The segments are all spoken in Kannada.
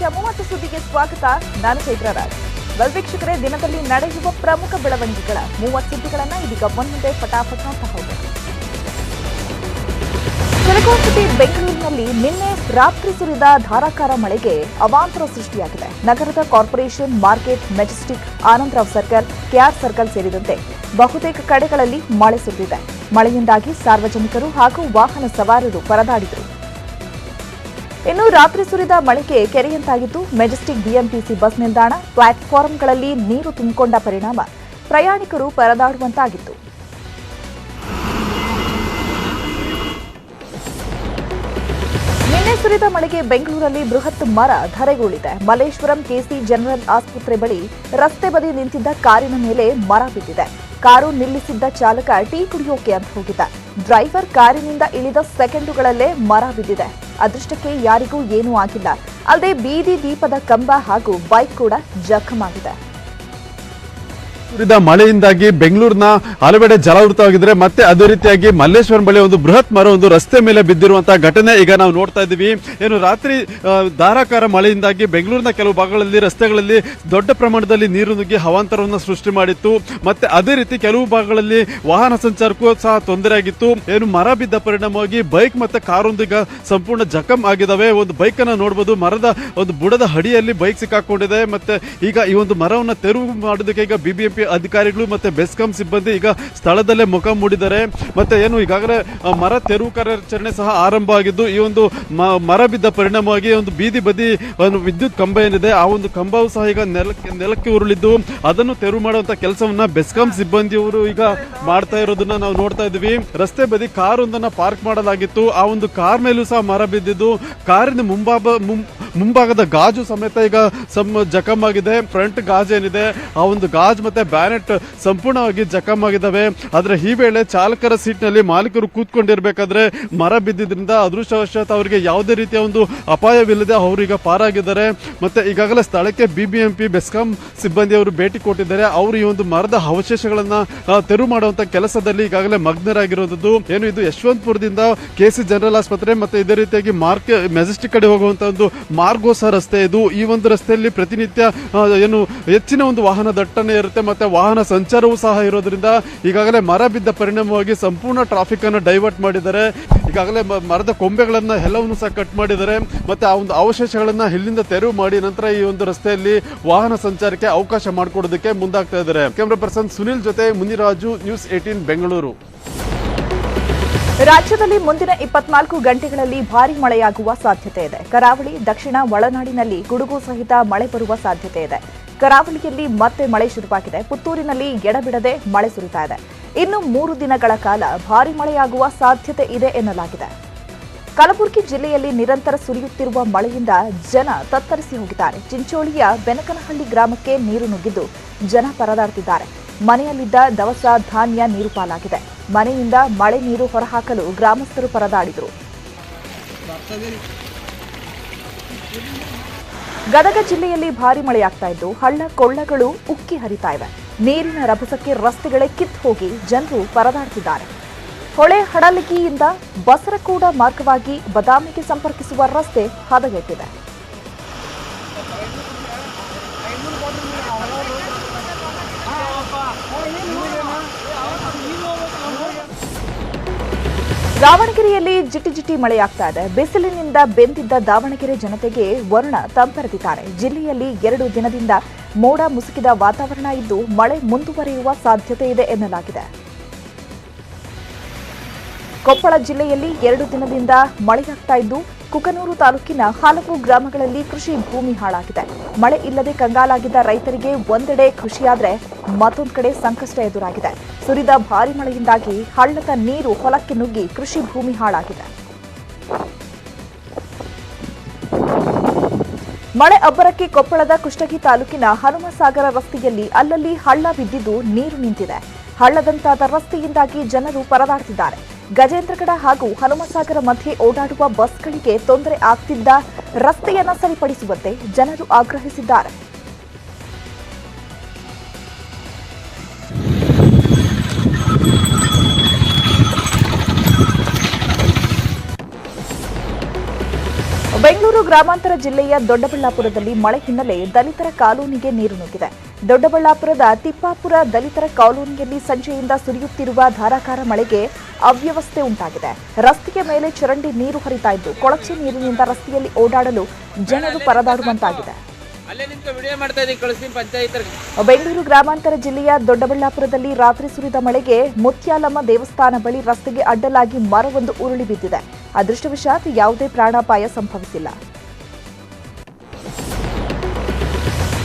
ವಿಶೇಷ 30 ಸುದ್ದಿಗೆ ಸ್ವಾಗತ. ನಾನು ಚೈತ್ರ ರಾಜ್. ವೀಕ್ಷಕರೇ, ದಿನದಲ್ಲಿ ನಡೆಯುವ ಪ್ರಮುಖ ಬೆಳವಣಿಗೆಗಳ 30 ಸುದ್ದಿಗಳನ್ನು ಇದೀಗ ಒಂದೊಂದೇ ಫಟಾಫಟ್ ನೋಡ್ತಾ ಹೋಗೋಣ. ಸಿಲಿಕಾನ್ ಸಿಟಿ ಬೆಂಗಳೂರಿನಲ್ಲಿ ನಿನ್ನೆ ರಾತ್ರಿ ಸುರಿದ ಧಾರಾಕಾರ ಮಳೆಗೆ ಅವಾಂತರ ಸೃಷ್ಟಿಯಾಗಿದೆ. ನಗರದ corporation market, Majestic, Anandrao circle, KR circle ಸೇರಿದಂತೆ ಬಹುತೇಕ ಕಡೆಗಳಲ್ಲಿ ಮಳೆ ಸುರಿದಿದೆ. ಮಳೆಯಿಂದಾಗಿ ಸಾರ್ವಜನಿಕರು ಹಾಗೂ ವಾಹನ ಸವಾರರು ಪರದಾಡಿದರು. ಇನ್ನು ರಾತ್ರಿ ಸುರಿದ ಮಳೆಗೆ ಕೆರೆಯಂತಾಗಿದ್ದು ಮೆಜೆಸ್ಟಿಕ್ ಬಿಎಂಟಿಸಿ ಬಸ್ ನಿಲ್ದಾಣ, ಪ್ಲಾಟ್ಫಾರಂಗಳಲ್ಲಿ ನೀರು ತುಂಬಿಕೊಂಡ ಪರಿಣಾಮ ಪ್ರಯಾಣಿಕರು ಪರದಾಡುವಂತಾಗಿತ್ತು. ನಿನ್ನೆ ಸುರಿದ ಮಳೆಗೆ ಬೆಂಗಳೂರಲ್ಲಿ ಬೃಹತ್ ಮರ ಧರೆಗುರುಳಿದೆ. ಮಲ್ಲೇಶ್ವರಂ ಕೆಸಿ ಜನರಲ್ ಆಸ್ಪತ್ರೆ ಬಳಿ ರಸ್ತೆ ಬದಿ ನಿಂತಿದ್ದ ಕಾರಿನ ಮೇಲೆ ಮರ ಬಿದ್ದಿದೆ. ಕಾರು ನಿಲ್ಲಿಸಿದ್ದ ಚಾಲಕ ಟೀ ಕುಡಿಯೋಕೆ ಅಂತ ಹೋಗಿದ್ದ. ಡ್ರೈವರ್ ಕಾರಿನಿಂದ ಇಳಿದ ಸೆಕೆಂಡುಗಳಲ್ಲೇ ಮರ ಬಿದ್ದಿದೆ. ಅದೃಷ್ಟಕ್ಕೆ ಯಾರಿಗೂ ಏನೂ ಆಗಿಲ್ಲ. ಅಲ್ಲದೆ ಬೀದಿ ದೀಪದ ಕಂಬ ಹಾಗೂ ಬೈಕ್ ಕೂಡ ಜಖಮಾಗಿದೆ. ಸುರಿದ ಮಳೆಯಿಂದಾಗಿ ಬೆಂಗಳೂರಿನ ಹಲವೆಡೆ ಜಲಾವೃತವಾಗಿದ್ರೆ ಮತ್ತೆ ಅದೇ ರೀತಿಯಾಗಿ ಮಲ್ಲೇಶ್ವರಂ ಬಳಿ ಒಂದು ಬೃಹತ್ ಮರ ಒಂದು ರಸ್ತೆ ಮೇಲೆ ಬಿದ್ದಿರುವಂತಹ ಘಟನೆ ಈಗ ನಾವು ನೋಡ್ತಾ ಇದ್ದೀವಿ. ಏನು ರಾತ್ರಿ ಧಾರಾಕಾರ ಮಳೆಯಿಂದಾಗಿ ಬೆಂಗಳೂರಿನ ಕೆಲವು ಭಾಗಗಳಲ್ಲಿ ರಸ್ತೆಗಳಲ್ಲಿ ದೊಡ್ಡ ಪ್ರಮಾಣದಲ್ಲಿ ನೀರು ನುಗ್ಗಿ ಅವಾಂತರವನ್ನು ಸೃಷ್ಟಿ ಮಾಡಿತ್ತು. ಮತ್ತೆ ಅದೇ ರೀತಿ ಕೆಲವು ಭಾಗಗಳಲ್ಲಿ ವಾಹನ ಸಂಚಾರಕ್ಕೂ ಸಹ ತೊಂದರೆ ಆಗಿತ್ತು. ಏನು ಮರ ಬಿದ್ದ ಪರಿಣಾಮವಾಗಿ ಬೈಕ್ ಮತ್ತೆ ಕಾರೊಂದಿಗೆ ಸಂಪೂರ್ಣ ಜಖಂ ಆಗಿದಾವೆ. ಒಂದು ಬೈಕ್ ಅನ್ನ ನೋಡಬಹುದು, ಮರದ ಒಂದು ಬುಡದ ಅಡಿಯಲ್ಲಿ ಬೈಕ್ ಸಿಕ್ಕಾಕೊಂಡಿದೆ. ಮತ್ತೆ ಈಗ ಈ ಒಂದು ಮರವನ್ನು ತೆರವು ಮಾಡೋದಕ್ಕೆ ಈಗ ಬಿಬಿಎಂಪಿ ಅಧಿಕಾರಿಗಳು ಮತ್ತೆ ಬೆಸ್ಕಾಂ ಸಿಬ್ಬಂದಿ ಈಗ ಸ್ಥಳದಲ್ಲೇ ಮುಖ ಮೂಡಿದ್ದಾರೆ. ಮತ್ತೆ ಏನು ಈಗಾಗಲೇ ಮರ ತೆರವು ಕಾರ್ಯಾಚರಣೆ ಸಹ ಆರಂಭ ಆಗಿದ್ದು, ಈ ಒಂದು ಮರ ಬಿದ್ದ ಪರಿಣಾಮವಾಗಿ ಒಂದು ಬೀದಿ ಬದಿ ಒಂದು ವಿದ್ಯುತ್ ಕಂಬ ಏನಿದೆ ಆ ಒಂದು ಕಂಬವು ಸಹ ಈಗ ನೆಲಕ್ಕೆ ಉರುಳಿದ್ದು ಅದನ್ನು ತೆರವು ಮಾಡುವಂತ ಕೆಲಸವನ್ನ ಬೆಸ್ಕಾಂ ಸಿಬ್ಬಂದಿಯವರು ಈಗ ಮಾಡ್ತಾ ಇರೋದನ್ನ ನಾವು ನೋಡ್ತಾ ಇದ್ದೀವಿ. ರಸ್ತೆ ಬದಿ ಕಾರ್ ಒಂದನ್ನ ಪಾರ್ಕ್ ಮಾಡಲಾಗಿತ್ತು. ಆ ಒಂದು ಕಾರ್ ಮೇಲೂ ಸಹ ಮರ ಬಿದ್ದಿದ್ದು ಕಾರಿನ ಮುಂಭಾಗದ ಗಾಜು ಸಮೇತ ಈಗ ಜಖಮ್ ಆಗಿದೆ. ಫ್ರಂಟ್ ಗಾಜ್ ಏನಿದೆ ಆ ಒಂದು ಗಾಜ್ ಮತ್ತೆ ಬ್ಯಾನೆಟ್ ಸಂಪೂರ್ಣವಾಗಿ ಜಖಮ್ ಆಗಿದ್ದಾವೆ. ಆದ್ರೆ ಈ ವೇಳೆ ಚಾಲಕರ ಸೀಟ್ ನಲ್ಲಿ ಮಾಲೀಕರು ಕೂತ್ಕೊಂಡಿರ್ಬೇಕಾದ್ರೆ ಮರ ಬಿದ್ದಿದ್ರಿಂದ ಅದೃಷ್ಟವಶಾತ್ ಅವರಿಗೆ ಯಾವುದೇ ರೀತಿಯ ಒಂದು ಅಪಾಯವಿಲ್ಲದೆ ಅವರೀಗ ಪಾರಾಗಿದ್ದಾರೆ. ಮತ್ತೆ ಈಗಾಗಲೇ ಸ್ಥಳಕ್ಕೆ ಬಿಬಿಎಂಪಿ ಬೆಸ್ಕಾಂ ಸಿಬ್ಬಂದಿಯವರು ಭೇಟಿ ಕೊಟ್ಟಿದ್ದಾರೆ. ಅವರು ಈ ಒಂದು ಮರದ ಅವಶೇಷಗಳನ್ನ ತೆರವು ಮಾಡುವಂತ ಕೆಲಸದಲ್ಲಿ ಈಗಾಗಲೇ ಮಗ್ನರಾಗಿರೋದು. ಏನು ಇದು ಯಶವಂತಪುರದಿಂದ ಕೆಸಿ ಜನರಲ್ ಆಸ್ಪತ್ರೆ ಮತ್ತೆ ಇದೇ ರೀತಿಯಾಗಿ ಮೆಜೆಸ್ಟಿಕ್ ಕಡೆ ಹೋಗುವಂತ ಒಂದು ಮಾರ್ಗೋಸ ರಸ್ತೆ ಇದು. ಈ ಒಂದು ರಸ್ತೆಯಲ್ಲಿ ಪ್ರತಿನಿತ್ಯ ಏನು ಹೆಚ್ಚಿನ ಒಂದು ವಾಹನ ದಟ್ಟಣೆ ಇರುತ್ತೆ ಮತ್ತೆ ವಾಹನ ಸಂಚಾರವೂ ಸಹ ಇರೋದ್ರಿಂದ ಈಗಾಗಲೇ ಮರ ಬಿದ್ದ ಪರಿಣಾಮವಾಗಿ ಸಂಪೂರ್ಣ ಟ್ರಾಫಿಕ್ ಅನ್ನು ಡೈವರ್ಟ್ ಮಾಡಿದ್ದಾರೆ. ಈಗಾಗಲೇ ಮರದ ಕೊಂಬೆಗಳನ್ನ ಎಲ್ಲವನ್ನೂ ಸಹ ಕಟ್ ಮಾಡಿದ್ದಾರೆ. ಮತ್ತೆ ಆ ಒಂದು ಅವಶೇಷಗಳನ್ನ ಇಲ್ಲಿಂದ ತೆರವು ಮಾಡಿ ನಂತರ ಈ ಒಂದು ರಸ್ತೆಯಲ್ಲಿ ವಾಹನ ಸಂಚಾರಕ್ಕೆ ಅವಕಾಶ ಮಾಡಿಕೊಡೋದಕ್ಕೆ ಮುಂದಾಗ್ತಾ ಇದ್ದಾರೆ. ಕ್ಯಾಮರಾ ಪರ್ಸನ್ ಸುನಿಲ್ ಜೊತೆ ಮುನಿರಾಜು, ನ್ಯೂಸ್ 18 ಬೆಂಗಳೂರು. ರಾಜ್ಯದಲ್ಲಿ ಮುಂದಿನ 24 ಗಂಟೆಗಳಲ್ಲಿ ಭಾರೀ ಮಳೆಯಾಗುವ ಸಾಧ್ಯತೆ ಇದೆ. ಕರಾವಳಿ, ದಕ್ಷಿಣ ಒಳನಾಡಿನಲ್ಲಿ ಗುಡುಗು ಸಹಿತ ಮಳೆ ಬರುವ ಸಾಧ್ಯತೆ ಇದೆ. ಕರಾವಳಿಯಲ್ಲಿ ಮತ್ತೆ ಮಳೆ ಶುರುವಾಗಿದೆ. ಪುತ್ತೂರಿನಲ್ಲಿ ಎಡಬಿಡದೆ ಮಳೆ ಸುರಿತಾ ಇದೆ. ಇನ್ನು 3 ದಿನಗಳ ಕಾಲ ಭಾರೀ ಮಳೆಯಾಗುವ ಸಾಧ್ಯತೆ ಇದೆ ಎನ್ನಲಾಗಿದೆ. ಕಲಬುರಗಿ ಜಿಲ್ಲೆಯಲ್ಲಿ ನಿರಂತರ ಸುರಿಯುತ್ತಿರುವ ಮಳೆಯಿಂದ ಜನ ತತ್ತರಿಸಿ ಹೋಗಿದ್ದಾರೆ. ಚಿಂಚೋಳಿಯ ಬೆನಕನಹಳ್ಳಿ ಗ್ರಾಮಕ್ಕೆ ನೀರು ನುಗ್ಗಿದ್ದು ಜನ ಪರದಾಡುತ್ತಿದ್ದಾರೆ. ಮನೆಯಲ್ಲಿದ್ದ ದವಸ ಧಾನ್ಯ ನೀರು ಪಾಲಾಗಿದೆ. ಮನೆಯಿಂದ ಮಳೆ ನೀರು ಹೊರಹಾಕಲು ಗ್ರಾಮಸ್ಥರು ಪರದಾಡಿದರು. ಗದಗ ಜಿಲ್ಲೆಯಲ್ಲಿ ಭಾರೀ ಮಳೆಯಾಗ್ತಾ ಇದ್ದು ಹಳ್ಳ ಕೊಳ್ಳಗಳು ಉಕ್ಕಿ ಹರಿತಾ ಇವೆ. ನೀರಿನ ರಭಸಕ್ಕೆ ರಸ್ತೆಗಳೇ ಕಿತ್ತು ಹೋಗಿ ಜನರು ಪರದಾಡ್ತಿದ್ದಾರೆ. ಹೊಳೆ ಹಡಲಗಿಯಿಂದ ಬಸರಕೂಡ ಮಾರ್ಗವಾಗಿ ಬದಾಮಿಗೆ ಸಂಪರ್ಕಿಸುವ ರಸ್ತೆ ಹದಗೆಟ್ಟಿದೆ. ದಾವಣಗೆರೆಯಲ್ಲಿ ಜಿಟಿ ಮಳೆಯಾಗ್ತಾ ಇದೆ. ಬಿಸಿಲಿನಿಂದ ಬೆಂದಿದ್ದ ದಾವಣಗೆರೆ ಜನತೆಗೆ ವರುಣ ತಂಪೆರೆದಿದ್ದಾರೆ. ಜಿಲ್ಲೆಯಲ್ಲಿ 2 ದಿನದಿಂದ ಮೋಡ ಮುಸುಕಿದ ವಾತಾವರಣ ಇದ್ದು ಮಳೆ ಮುಂದುವರಿಯುವ ಸಾಧ್ಯತೆ ಇದೆ ಎನ್ನಲಾಗಿದೆ. ಕೊಪ್ಪಳ ಜಿಲ್ಲೆಯಲ್ಲಿ 2 ದಿನದಿಂದ ಮಳೆಯಾಗ್ತಾ ಇದ್ದು ಕುಕನೂರು ತಾಲೂಕಿನ ಹಲವು ಗ್ರಾಮಗಳಲ್ಲಿ ಕೃಷಿ ಭೂಮಿ ಹಾಳಾಗಿದೆ. ಮಳೆ ಇಲ್ಲದೆ ಕಂಗಾಲಾಗಿದ್ದ ರೈತರಿಗೆ ಒಂದೆಡೆ ಕೃಷಿಯಾದ್ರೆ ಮತ್ತೊಂದು ಕಡೆ ಸಂಕಷ್ಟ ಎದುರಾಗಿದೆ. ಸುರಿದ ಭಾರೀ ಮಳೆಯಿಂದಾಗಿ ಹಳ್ಳದ ನೀರು ಹೊಲಕ್ಕೆ ನುಗ್ಗಿ ಕೃಷಿ ಭೂಮಿ ಹಾಳಾಗಿದೆ. ಮಳೆ ಅಬ್ಬರಕ್ಕೆ ಕೊಪ್ಪಳದ ಕುಷ್ಟಗಿ ತಾಲೂಕಿನ ಹನುಮಸಾಗರ ರಸ್ತೆಯಲ್ಲಿ ಅಲ್ಲಲ್ಲಿ ಹಳ್ಳ ಬಿದ್ದಿದ್ದು ನೀರು ನಿಂತಿದೆ. ಹಳ್ಳದಂತಾದ ರಸ್ತೆಯಿಂದಾಗಿ ಜನರು ಪರದಾಡ್ತಿದ್ದಾರೆ. ಗಜೇಂದ್ರಗಡ ಹಾಗೂ ಹನುಮಸಾಗರ ಮಧ್ಯೆ ಓಡಾಡುವ ಬಸ್ಗಳಿಗೆ ತೊಂದರೆ ಆಗ್ತಿದ್ದ ರಸ್ತೆಯನ್ನು ಸರಿಪಡಿಸುವಂತೆ ಜನರು ಆಗ್ರಹಿಸಿದ್ದಾರೆ. ಬೆಂಗಳೂರು ಗ್ರಾಮಾಂತರ ಜಿಲ್ಲೆಯ ದೊಡ್ಡಬಳ್ಳಾಪುರದಲ್ಲಿ ಮಳೆ ಹಿನ್ನೆಲೆ ದಲಿತರ ಕಾಲೋನಿಗೆ ನೀರು ನುಗ್ಗಿದೆ. ದೊಡ್ಡಬಳ್ಳಾಪುರದ ತಿಪ್ಪಾಪುರ ದಲಿತರ ಕಾಲೋನಿಯಲ್ಲಿ ಸಂಜೆಯಿಂದ ಸುರಿಯುತ್ತಿರುವ ಧಾರಾಕಾರ ಮಳೆಗೆ ಅವ್ಯವಸ್ಥೆ ಉಂಟಾಗಿದೆ. ರಸ್ತೆಯ ಮೇಲೆ ಚರಂಡಿ ನೀರು ಹರಿತಾ ಇದ್ದು ಕೊಳಚೆ ನೀರಿನಿಂದ ರಸ್ತೆಯಲ್ಲಿ ಓಡಾಡಲು ಜನರು ಪರದಾಡುವಂತಾಗಿದೆ. ಬೆಂಗಳೂರು ಗ್ರಾಮಾಂತರ ಜಿಲ್ಲೆಯ ದೊಡ್ಡಬಳ್ಳಾಪುರದಲ್ಲಿ ರಾತ್ರಿ ಸುರಿದ ಮಳೆಗೆ ಮುತ್ಯಾಲಮ್ಮ ದೇವಸ್ಥಾನ ಬಳಿ ರಸ್ತೆಗೆ ಅಡ್ಡಲಾಗಿ ಮರವೊಂದು ಉರುಳಿ ಬಿದ್ದಿದೆ. ಅದೃಷ್ಟವಶಾತ್ ಯಾವುದೇ ಪ್ರಾಣಾಪಾಯ ಸಂಭವಿಸಿಲ್ಲ.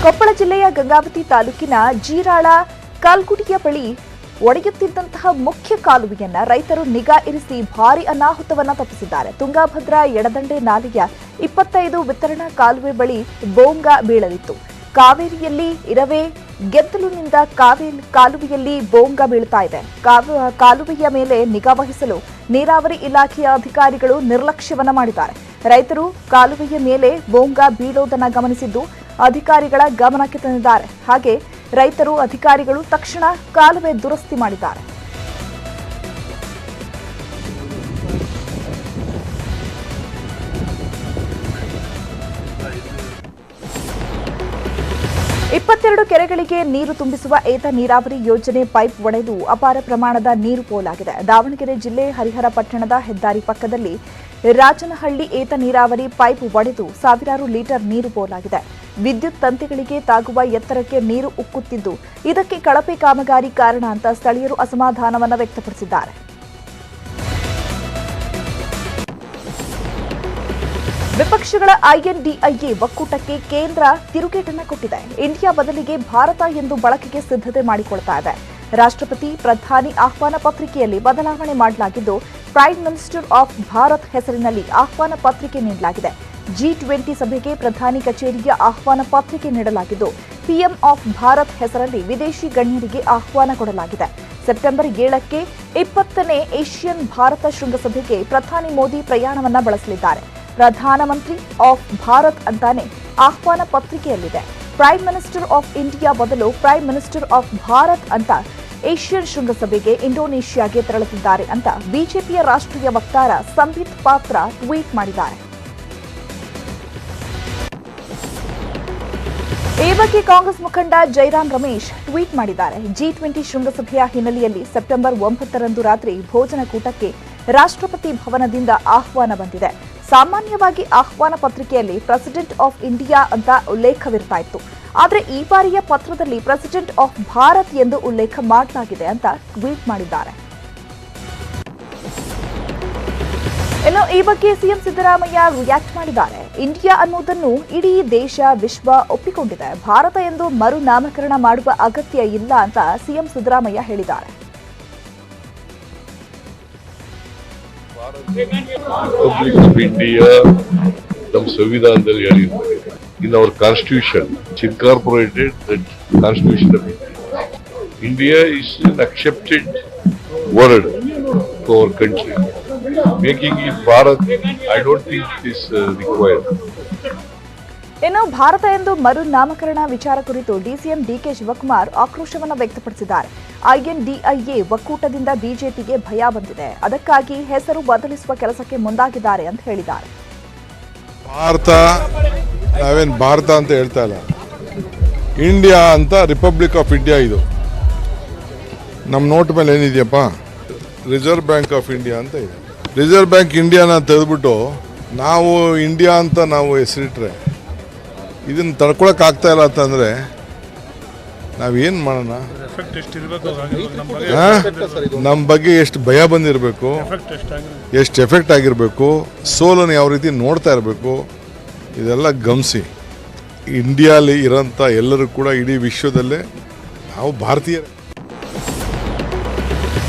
ಕೊಪ್ಪಳ ಜಿಲ್ಲೆಯ ಗಂಗಾವತಿ ತಾಲೂಕಿನ ಜೀರಾಳ ಕಾಲ್ಗುಡಿಯ ಬಳಿ ಒಡೆಯುತ್ತಿದ್ದಂತಹ ಮುಖ್ಯ ಕಾಲುವೆಯನ್ನ ರೈತರು ನಿಗಾ ಇರಿಸಿ ಭಾರೀ ಅನಾಹುತವನ್ನ ತಪ್ಪಿಸಿದ್ದಾರೆ. ತುಂಗಾಭದ್ರಾ ಎಡದಂಡೆ ನಾಲೆಯ 25 ವಿತರಣಾ ಕಾಲುವೆ ಬಳಿ ಬೋಂಗ ಬೀಳಲಿತ್ತು. ಕಾವೇರಿಯಲ್ಲಿ ಇರವೇ ಗೆದ್ದಲುನಿಂದ ಕಾಲುವೆಯಲ್ಲಿ ಬೋಂಗ ಬೀಳ್ತಾ ಇದೆ. ಕಾಲುವೆಯ ಮೇಲೆ ನಿಗಾ ವಹಿಸಲು ನೀರಾವರಿ ಇಲಾಖೆಯ ಅಧಿಕಾರಿಗಳು ನಿರ್ಲಕ್ಷ್ಯವನ್ನ ಮಾಡಿದ್ದಾರೆ. ರೈತರು ಕಾಲುವೆಯ ಮೇಲೆ ಬೋಂಗ ಬೀಳೋದನ್ನ ಗಮನಿಸಿದ್ದು ಅಧಿಕಾರಿಗಳ ಗಮನಕ್ಕೆ ತಂದಿದ್ದಾರೆ. ಹಾಗೆ ರೈತರು ಅಧಿಕಾರಿಗಳು ತಕ್ಷಣ ಕಾಲುವೆ ದುರಸ್ತಿ ಮಾಡಿದ್ದಾರೆ. ಇಪ್ಪತ್ತೆರಡು ಕೆರೆಗಳಿಗೆ ನೀರು ತುಂಬಿಸುವ ಏತ ನೀರಾವರಿ ಯೋಜನೆ ಪೈಪ್ ಒಡೆದು ಅಪಾರ ಪ್ರಮಾಣದ ನೀರು ಪೋಲಾಗಿದೆ. ದಾವಣಗೆರೆ ಜಿಲ್ಲೆ ಹರಿಹರ ಪಟ್ಟಣದ ಹೆದ್ದಾರಿ ಪಕ್ಕದಲ್ಲಿ ರಾಜನಹಳ್ಳಿ ಏತ ನೀರಾವರಿ ಪೈಪ್ ಒಡೆದು ಸಾವಿರಾರು ಲೀಟರ್ ನೀರು ಪೋಲಾಗಿದೆ. ವಿದ್ಯುತ್ ತಂತಿಗಳಿಗೆ ತಾಗುವ ಎತ್ತರಕ್ಕೆ ನೀರು ಉಕ್ಕುತ್ತಿದ್ದು ಇದಕ್ಕೆ ಕಳಪೆ ಕಾಮಗಾರಿ ಕಾರಣ ಅಂತ ಸ್ಥಳೀಯರು ಅಸಮಾಧಾನವನ್ನು ವ್ಯಕ್ತಪಡಿಸಿದ್ದಾರೆ. ವಿಪಕ್ಷಗಳ ಐಎನ್ಡಿಐಎ ಒಕ್ಕೂಟಕ್ಕೆ ಕೇಂದ್ರ ತಿರುಗೇಟನ್ನ ಕೊಟ್ಟಿದೆ. ಇಂಡಿಯಾ ಬದಲಿಗೆ ಭಾರತ ಎಂದು ಬಳಕೆಗೆ ಸಿದ್ಧತೆ ಮಾಡಿಕೊಳ್ತಾ ಇದೆ. ರಾಷ್ಟ್ರಪತಿ ಪ್ರಧಾನಿ ಆಹ್ವಾನ ಪತ್ರಿಕೆಯಲ್ಲಿ ಬದಲಾವಣೆ ಮಾಡಲಾಗಿದ್ದು ಪ್ರೈಮ್ ಮಿನಿಸ್ಟರ್ ಆಫ್ ಭಾರತ್ ಹೆಸರಿನಲ್ಲಿ ಆಹ್ವಾನ ಪತ್ರಿಕೆ ನೀಡಲಾಗಿದೆ. G20 ಸಭೆಗೆ ಪ್ರಧಾನಿ ಕಚೇರಿಯ ಆಹ್ವಾನ ಪತ್ರಿಕೆ ನೀಡಲಾಗಿದ್ದು ಪಿಎಂ ಆಫ್ ಭಾರತ್ ಹೆಸರಲ್ಲಿ ವಿದೇಶಿ ಗಣ್ಯರಿಗೆ ಆಹ್ವಾನ ಕೊಡಲಾಗಿದೆ. ಸೆಪ್ಟೆಂಬರ್ 7ಕ್ಕೆ 20ನೇ ಏಷ್ಯನ್ ಭಾರತ ಶೃಂಗಸಭೆಗೆ ಪ್ರಧಾನಿ ಮೋದಿ ಪ್ರಯಾಣವನ್ನ ಬಳಸಲಿದ್ದಾರೆ. ಪ್ರಧಾನಮಂತ್ರಿ ಆಫ್ ಭಾರತ್ ಅಂತಾನೆ ಆಹ್ವಾನ ಪತ್ರಿಕೆಯಲ್ಲಿದೆ. ಪ್ರೈಮ್ ಮಿನಿಸ್ಟರ್ ಆಫ್ ಇಂಡಿಯಾ ಬದಲು ಪ್ರೈಮ್ ಮಿನಿಸ್ಟರ್ ಆಫ್ ಭಾರತ್ ಅಂತ ಏಷ್ಯನ್ ಶೃಂಗಸಭೆಗೆ ಇಂಡೋನೇಷ್ಯಾಗೆ ತೆರಳುತ್ತಿದ್ದಾರೆ ಅಂತ ಬಿಜೆಪಿಯ ರಾಷ್ಟ್ರೀಯ ವಕ್ತಾರ ಸಂಬಿತ್ ಪಾತ್ರ ಟ್ವೀಟ್ ಮಾಡಿದ್ದಾರೆ. ಈ ಬಗ್ಗೆ ಕಾಂಗ್ರೆಸ್ ಮುಖಂಡ ಜೈರಾಮ್ ರಮೇಶ್ ಟ್ವೀಟ್ ಮಾಡಿದ್ದಾರೆ. G20 ಶೃಂಗಸಭೆಯ ಹಿನ್ನೆಲೆಯಲ್ಲಿ ಸೆಪ್ಟೆಂಬರ್ 9ರಂದು ರಾತ್ರಿ ಭೋಜನ ಕೂಟಕ್ಕೆ ರಾಷ್ಟ್ರಪತಿ ಭವನದಿಂದ ಆಹ್ವಾನ ಬಂದಿದೆ. ಸಾಮಾನ್ಯವಾಗಿ ಆಹ್ವಾನ ಪತ್ರಿಕೆಯಲ್ಲಿ ಪ್ರೆಸಿಡೆಂಟ್ ಆಫ್ ಇಂಡಿಯಾ ಅಂತ ಉಲ್ಲೇಖವಿರ್ತಾ ಇತ್ತು. ಆದರೆ ಈ ಬಾರಿಯ ಪತ್ರದಲ್ಲಿ ಪ್ರೆಸಿಡೆಂಟ್ ಆಫ್ ಭಾರತ್ ಎಂದು ಉಲ್ಲೇಖ ಮಾಡಲಾಗಿದೆ ಅಂತ ಟ್ವೀಟ್ ಮಾಡಿದ್ದಾರೆ. ಇನ್ನು ಈ ಬಗ್ಗೆ ಸಿಎಂ ಸಿದ್ದರಾಮಯ್ಯ ರಿಯಾಕ್ಟ್ ಮಾಡಿದ್ದಾರೆ. ಇಂಡಿಯಾ ಅನ್ನೋದನ್ನು ಇಡೀ ದೇಶ ವಿಶ್ವ ಒಪ್ಪಿಕೊಂಡಿದೆ. ಭಾರತ ಎಂದು ಮರು ನಾಮಕರಣ ಮಾಡುವ ಅಗತ್ಯ ಇಲ್ಲ ಅಂತ ಸಿಎಂ ಸಿದ್ದರಾಮಯ್ಯ ಹೇಳಿದ್ದಾರೆ. ರಿಪಬ್ಲಿಕ್ ಆಫ್ ಇಂಡಿಯಾ ನಮ್ಮ ಸಂವಿಧಾನದಲ್ಲಿ ಹೇಳಿದ್ದಾರೆ. In our constitution, it's incorporated that constitution of India. India is an accepted word to our country. Making it Bharat, I don't think it is required. ಇನ್ನು ಭಾರತ ಎಂದು ಮರು ನಾಮಕರಣ ವಿಚಾರ ಕುರಿತು ಡಿಸಿಎಂ ಡಿಕೆ ಶಿವಕುಮಾರ್ ಆಕ್ರೋಶವನ್ನು ವ್ಯಕ್ತಪಡಿಸಿದ್ದಾರೆ. ಐಎನ್ಡಿಐಎ ಒಕ್ಕೂಟದಿಂದ ಬಿಜೆಪಿಗೆ ಭಯ ಬಂದಿದೆ. ಅದಕ್ಕಾಗಿ ಹೆಸರು ಬದಲಿಸುವ ಕೆಲಸಕ್ಕೆ ಮುಂದಾಗಿದ್ದಾರೆ ಅಂತ ಹೇಳಿದ್ದಾರೆ. ಭಾರತ ನಾವೇನು ಭಾರತ ಅಂತ ಹೇಳ್ತಾ ಇಲ್ಲ, ಇಂಡಿಯಾ ಅಂತ ರಿಪಬ್ಲಿಕ್ ಆಫ್ ಇಂಡಿಯಾ. ಇದು ನಮ್ಮ ನೋಟ್ ಮೇಲೆ ಏನಿದೆಯಪ್ಪ, ರಿಸರ್ವ್ ಬ್ಯಾಂಕ್ ಆಫ್ ಇಂಡಿಯಾ ಅಂತ ಇದೆ. ರಿಸರ್ವ್ ಬ್ಯಾಂಕ್ ಇಂಡಿಯಾನ ತೆಗೆದ್ಬಿಟ್ಟು ನಾವು ಇಂಡಿಯಾ ಅಂತ ನಾವು ಹೆಸರಿಟ್ರೆ ಇದನ್ನು ತಡ್ಕೊಳಕ್ ಆಗ್ತಾ ಇಲ್ಲ ಅಂತಂದ್ರೆ ನಾವೇನು ಮಾಡೋಣ? ನಮ್ಮ ಬಗ್ಗೆ ಎಷ್ಟು ಭಯ ಬಂದಿರಬೇಕು, ಎಷ್ಟು ಎಫೆಕ್ಟ್ ಆಗಿರಬೇಕು, ಸೋಲನ್ನು ಯಾವ ರೀತಿ ನೋಡ್ತಾ ಇರಬೇಕು, ಇದೆಲ್ಲ ಗಮನಿಸಿ. ಇಂಡಿಯಾಲಿ ಇರೋಂಥ ಎಲ್ಲರೂ ಕೂಡ ಇಡೀ ವಿಶ್ವದಲ್ಲೇ ನಾವು ಭಾರತೀಯರೇ.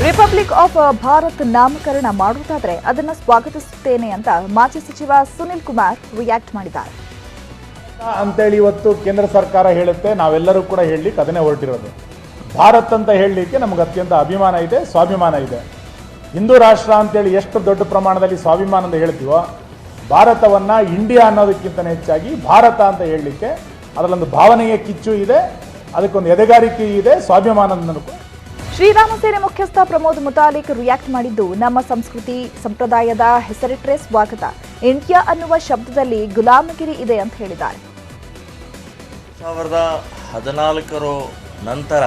ರಿಪಬ್ಲಿಕ್ ಆಫ್ ಭಾರತ್ ನಾಮಕರಣ ಮಾಡುವುದಾದರೆ ಅದನ್ನು ಸ್ವಾಗತಿಸುತ್ತೇನೆ ಅಂತ ಮಾಜಿ ಸಚಿವ ಸುನಿಲ್ ಕುಮಾರ್ ರಿಯಾಕ್ಟ್ ಮಾಡಿದ್ದಾರೆ. ಅಂತೇಳಿ ಇವತ್ತು ಕೇಂದ್ರ ಸರ್ಕಾರ ಹೇಳುತ್ತೆ, ನಾವೆಲ್ಲರೂ ಕೂಡ ಹೇಳಲಿಕ್ಕೆ ಅದನ್ನೇ ಹೊರಟಿರೋದು. ಭಾರತ್ ಅಂತ ಹೇಳಲಿಕ್ಕೆ ನಮಗೆ ಅತ್ಯಂತ ಅಭಿಮಾನ ಇದೆ, ಸ್ವಾಭಿಮಾನ ಇದೆ. ಹಿಂದೂ ರಾಷ್ಟ್ರ ಅಂತೇಳಿ ಎಷ್ಟು ದೊಡ್ಡ ಪ್ರಮಾಣದಲ್ಲಿ ಸ್ವಾಭಿಮಾನ ಅಂತ ಹೇಳ್ತೀವೋ, ಭಾರತವನ್ನು ಇಂಡಿಯಾ ಅನ್ನೋದಕ್ಕಿಂತ ಹೆಚ್ಚಾಗಿ ಭಾರತ ಅಂತ ಹೇಳಲಿಕ್ಕೆ ಅದರಲ್ಲೊಂದು ಭಾವನೆಯ ಕಿಚ್ಚು ಇದೆ, ಅದಕ್ಕೊಂದು ಎದೆಗಾರಿಕೆ ಇದೆ, ಸ್ವಾಭಿಮಾನದ ಶ್ರೀರಾಮ ಸೇನೆ ಮುಖ್ಯಸ್ಥ ಪ್ರಮೋದ್ ಮುತಾಲಿಕ್ ರಿಯಾಕ್ಟ್ ಮಾಡಿದ್ದು, ನಮ್ಮ ಸಂಸ್ಕೃತಿ ಸಂಪ್ರದಾಯದ ಹೆಸರಿಟ್ರೆ ಸ್ವಾಗತ, ಇಂಡಿಯಾ ಅನ್ನುವ ಶಬ್ದದಲ್ಲಿ ಗುಲಾಮಗಿರಿ ಇದೆ ಅಂತ ಹೇಳಿದ್ದಾರೆ. 2014 ನಂತರ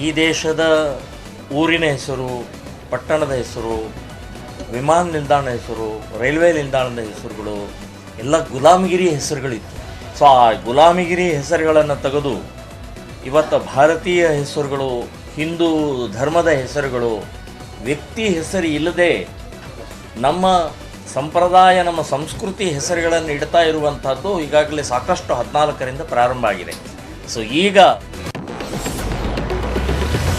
ಈ ದೇಶದ ಊರಿನ ಹೆಸರು, ಪಟ್ಟಣದ ಹೆಸರು, ವಿಮಾನ ನಿಲ್ದಾಣದ ಹೆಸರು, ರೈಲ್ವೆ ನಿಲ್ದಾಣದ ಹೆಸರುಗಳು ಎಲ್ಲ ಗುಲಾಮಗಿರಿ ಹೆಸರುಗಳಿತ್ತು. ಸೊ ಆ ಗುಲಾಮಗಿರಿ ಹೆಸರುಗಳನ್ನು ತೆಗೆದು ಇವತ್ತು ಭಾರತೀಯ ಹೆಸರುಗಳು, ಹಿಂದೂ ಧರ್ಮದ ಹೆಸರುಗಳು, ವ್ಯಕ್ತಿ ಹೆಸರು ಇಲ್ಲದೆ ನಮ್ಮ ಸಂಪ್ರದಾಯ, ನಮ್ಮ ಸಂಸ್ಕೃತಿ ಹೆಸರುಗಳನ್ನು ಇಡ್ತಾ ಇರುವಂಥದ್ದು ಈಗಾಗಲೇ ಸಾಕಷ್ಟು 14ರಿಂದ ಪ್ರಾರಂಭ ಆಗಿದೆ. ಸೊ ಈಗ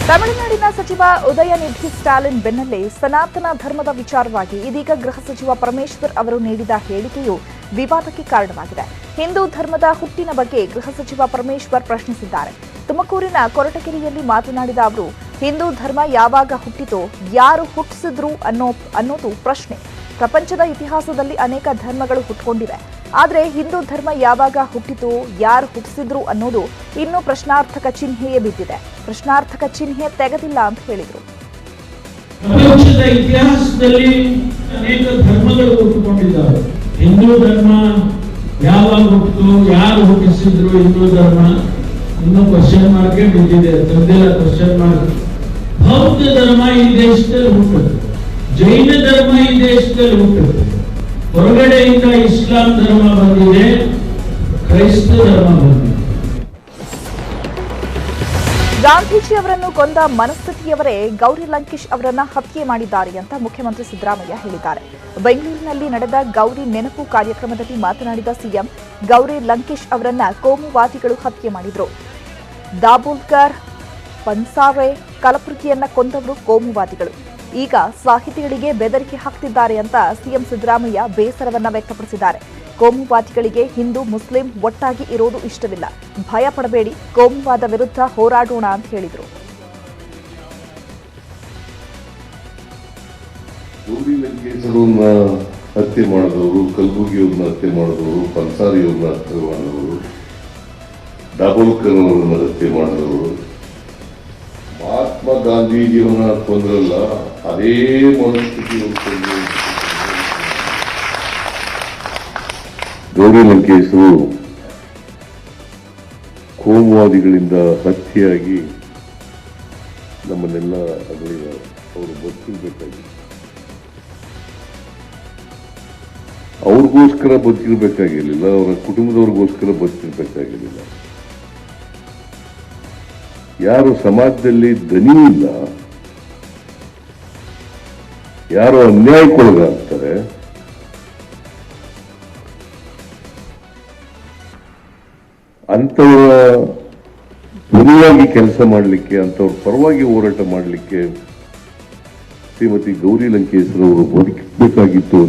ತಮಿಳುನಾಡಿನ ಸಚಿವ ಉದಯನಿಧಿ ಸ್ಟಾಲಿನ್ ಬೆನ್ನಲ್ಲೇ ಸನಾತನ ಧರ್ಮದ ವಿಚಾರವಾಗಿ ಇದೀಗ ಗೃಹ ಸಚಿವ ಪರಮೇಶ್ವರ್ ಅವರು ನೀಡಿದ ಹೇಳಿಕೆಯು ವಿವಾದಕ್ಕೆ ಕಾರಣವಾಗಿದೆ. ಹಿಂದೂ ಧರ್ಮದ ಹುಟ್ಟಿನ ಬಗ್ಗೆ ಗೃಹ ಸಚಿವ ಪರಮೇಶ್ವರ್ ಪ್ರಶ್ನಿಸಿದ್ದಾರೆ. ತುಮಕೂರಿನ ಕೊರಟಗೆರೆಯಲ್ಲಿ ಮಾತನಾಡಿದ ಅವರು, ಹಿಂದೂ ಧರ್ಮ ಯಾವಾಗ ಹುಟ್ಟಿತೋ, ಯಾರು ಹುಟ್ಟಿಸಿದ್ರು ಅನ್ನೋದು ಪ್ರಶ್ನೆ. ಪ್ರಪಂಚದ ಇತಿಹಾಸದಲ್ಲಿ ಅನೇಕ ಧರ್ಮಗಳು ಹುಟ್ಟುಕೊಂಡಿವೆ. ಆದರೆ ಹಿಂದೂ ಧರ್ಮ ಯಾವಾಗ ಹುಟ್ಟಿತು, ಯಾರು ಹುಟ್ಟಿಸಿದ್ರು ಅನ್ನೋದು ಇನ್ನೂ ಪ್ರಶ್ನಾರ್ಥಕ ಚಿಹ್ನೆಯೇ ಬಿದ್ದಿದೆ. ಪ್ರಶ್ನಾರ್ಥಕ ಚಿಹ್ನೆ ತೆಗೆದಿಲ್ಲ ಅಂತ ಹೇಳಿದರು. ಪ್ರಪಂಚದ ಇತಿಹಾಸದಲ್ಲಿ ಅನೇಕ ಧರ್ಮಗಳು ಹುಟ್ಟುಕೊಂಡಿದ್ದಾವೆ. ಹಿಂದೂ ಧರ್ಮ ಯಾವಾಗ ಹುಟ್ಟಿತು, ಯಾರು ಹುಟ್ಟಿಸಿದ್ರು ಹಿಂದೂ ಧರ್ಮ ಇನ್ನೂ ಕ್ವಶನ್ ಮಾರ್ಕ್ ಬಿದ್ದಿದೆ, ತಂದೆಲ್ಲ ಕ್ವಶನ್ ಮಾರ್ಕ್. ಬೌದ್ಧ ಧರ್ಮ ಈ ದೇಶದಲ್ಲಿ ಹುಟ್ಟಿತು, ಜೈನ ಧರ್ಮ ಈ ದೇಶದಲ್ಲಿ ಹುಟ್ಟಿತು, ಹೊರಗಡೆಯಿಂದ ಇಸ್ಲಾಂ ಧರ್ಮ ಬಂದಿದೆ, ಕ್ರೈಸ್ತ ಧರ್ಮ ಬಂದಿದೆ. ಗಾಂಧೀಜಿ ಅವರನ್ನು ಕೊಂದ ಮನಸ್ಥಿತಿಯವರೇ ಗೌರಿ ಲಂಕೇಶ್ ಅವರನ್ನ ಹತ್ಯೆ ಮಾಡಿದ್ದಾರೆ ಅಂತ ಮುಖ್ಯಮಂತ್ರಿ ಸಿದ್ದರಾಮಯ್ಯ ಹೇಳಿದ್ದಾರೆ. ಬೆಂಗಳೂರಿನಲ್ಲಿ ನಡೆದ ಗೌರಿ ನೆನಪು ಕಾರ್ಯಕ್ರಮದಲ್ಲಿ ಮಾತನಾಡಿದ ಸಿಎಂ, ಗೌರಿ ಲಂಕೇಶ್ ಅವರನ್ನ ಕೋಮುವಾದಿಗಳು ಹತ್ಯೆ ಮಾಡಿದ್ರು. ದಾಬೋಲ್ಕರ್, ಪನ್ಸಾರೆ, ಕಲಬುರ್ಗಿಯನ್ನ ಕೊಂದವರು ಕೋಮುವಾದಿಗಳು. ಈಗ ಸಾಹಿತಿಗಳಿಗೆ ಬೆದರಿಕೆ ಹಾಕ್ತಿದ್ದಾರೆ ಅಂತ ಸಿಎಂ ಸಿದ್ದರಾಮಯ್ಯ ಬೇಸರವನ್ನ ವ್ಯಕ್ತಪಡಿಸಿದ್ದಾರೆ. ಕೋಮುವಾದಿಗಳಿಗೆ ಹಿಂದೂ ಮುಸ್ಲಿಂ ಒಟ್ಟಾಗಿ ಇರೋದು ಇಷ್ಟವಿಲ್ಲ, ಭಯ ಪಡಬೇಡಿ, ಕೋಮುವಾದ ವಿರುದ್ಧ ಹೋರಾಡೋಣ ಅಂತ ಹೇಳಿದರು. ಗೌರಿ ಲಂಕೇಶ್ವರನ್ನ ಹತ್ಯೆ ಮಾಡಿದವರು, ಕಲಬುರ್ಗಿಯವ್ರನ್ನ ಹತ್ಯೆ ಮಾಡಿದವರು, ಪನ್ಸಾರಿಯವ್ರನ್ನ ಹತ್ಯೆ ಮಾಡಿದವರು, ದಾಬೋಲ್ಕರ್ ಅವರನ್ನ ಹತ್ಯೆ ಮಾಡಿದವರು, ಮಹಾತ್ಮ ಗಾಂಧೀಜಿಯವನ್ನ ಕೊಂದ್ರಲ್ಲ, ಅದೇ ಮನಸ್ಥಿತಿ ಗೌರಿ ಲಂಕೇಶರು ಕೋಮುವಾದಿಗಳಿಂದ ಹತ್ಯೆಯಾಗಿ ನಮ್ಮನ್ನೆಲ್ಲ ಅಗಲಿದ್ದಾರೆ. ಅವರು ಬದುಕಿರ್ಬೇಕಾಗಿತ್ತು, ಅವ್ರಿಗೋಸ್ಕರ ಬದುಕಿರ್ಬೇಕಾಗಿರ್ಲಿಲ್ಲ, ಅವರ ಕುಟುಂಬದವ್ರಿಗೋಸ್ಕರ ಬದುಕಿರ್ಬೇಕಾಗಿರ್ಲಿಲ್ಲ. ಯಾರು ಸಮಾಜದಲ್ಲಿ ದನಿ ಇಲ್ಲ, ಯಾರು ಅನ್ಯಾಯಕ್ಕೊಳಗಾಗ್ತಾರೆ, ಅಂಥವರ ಪರವಾಗಿ ಕೆಲಸ ಮಾಡಲಿಕ್ಕೆ, ಅಂಥವ್ರ ಪರವಾಗಿ ಹೋರಾಟ ಮಾಡಲಿಕ್ಕೆ ಶ್ರೀಮತಿ ಗೌರಿ ಲಂಕೇಶ್ವರವರು ಬದುಕಬೇಕಾಗಿತ್ತು.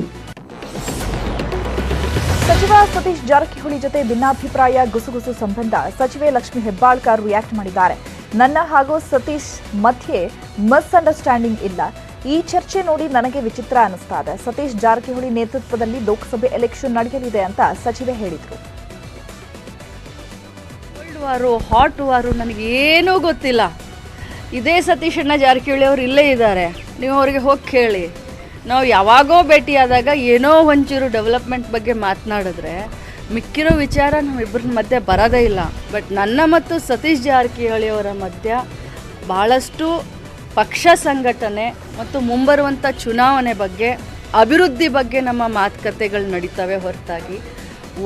ಸಚಿವ ಸತೀಶ್ ಜಾರಕಿಹೊಳಿ ಜೊತೆ ಭಿನ್ನಾಭಿಪ್ರಾಯ, ಗುಸುಗುಸು ಸಂಬಂಧ ಸಚಿವೆ ಲಕ್ಷ್ಮೀ ಹೆಬ್ಬಾಳ್ಕರ್ ರಿಯಾಕ್ಟ್ ಮಾಡಿದ್ದಾರೆ. ನನ್ನ ಹಾಗೂ ಸತೀಶ್ ಮಧ್ಯೆ ಮಿಸ್ಅಂಡರ್ಸ್ಟ್ಯಾಂಡಿಂಗ್ ಇಲ್ಲ. ಈ ಚರ್ಚೆ ನೋಡಿ ನನಗೆ ವಿಚಿತ್ರ ಅನಿಸ್ತಾ ಇದೆ. ಸತೀಶ್ ಜಾರಕಿಹೊಳಿ ನೇತೃತ್ವದಲ್ಲಿ ಲೋಕಸಭೆ ಎಲೆಕ್ಷನ್ ನಡೆಯಲಿದೆ ಅಂತ ಸಚಿವೆ ಹೇಳಿದರು. ಕೋಲ್ಡ್ ವಾರು, ಹಾಟ್ ವಾರು ನನಗೇನೂ ಗೊತ್ತಿಲ್ಲ. ಇದೇ ಸತೀಶಣ್ಣ ಜಾರಕಿಹೊಳಿ ಅವರು ಇಲ್ಲೇ ಇದ್ದಾರೆ, ನೀವು ಅವರಿಗೆ ಹೋಗಿ ಕೇಳಿ. ನಾವು ಯಾವಾಗೋ ಭೇಟಿಯಾದಾಗ ಏನೋ ಒಂಚೂರು ಡೆವಲಪ್ಮೆಂಟ್ ಬಗ್ಗೆ ಮಾತನಾಡಿದ್ರೆ ಮಿಕ್ಕಿರೋ ವಿಚಾರ ನಮ್ಮಿಬ್ಬರ ಮಧ್ಯೆ ಬರೋದೇ ಇಲ್ಲ. ಬಟ್ ನನ್ನ ಮತ್ತು ಸತೀಶ್ ಜಾರಕಿಹೊಳಿ ಅವರ ಮಧ್ಯ ಭಾಳಷ್ಟು ಪಕ್ಷ ಸಂಘಟನೆ ಮತ್ತು ಮುಂಬರುವಂಥ ಚುನಾವಣೆ ಬಗ್ಗೆ, ಅಭಿವೃದ್ಧಿ ಬಗ್ಗೆ ನಮ್ಮ ಮಾತುಕತೆಗಳು ನಡೀತವೆ ಹೊರತಾಗಿ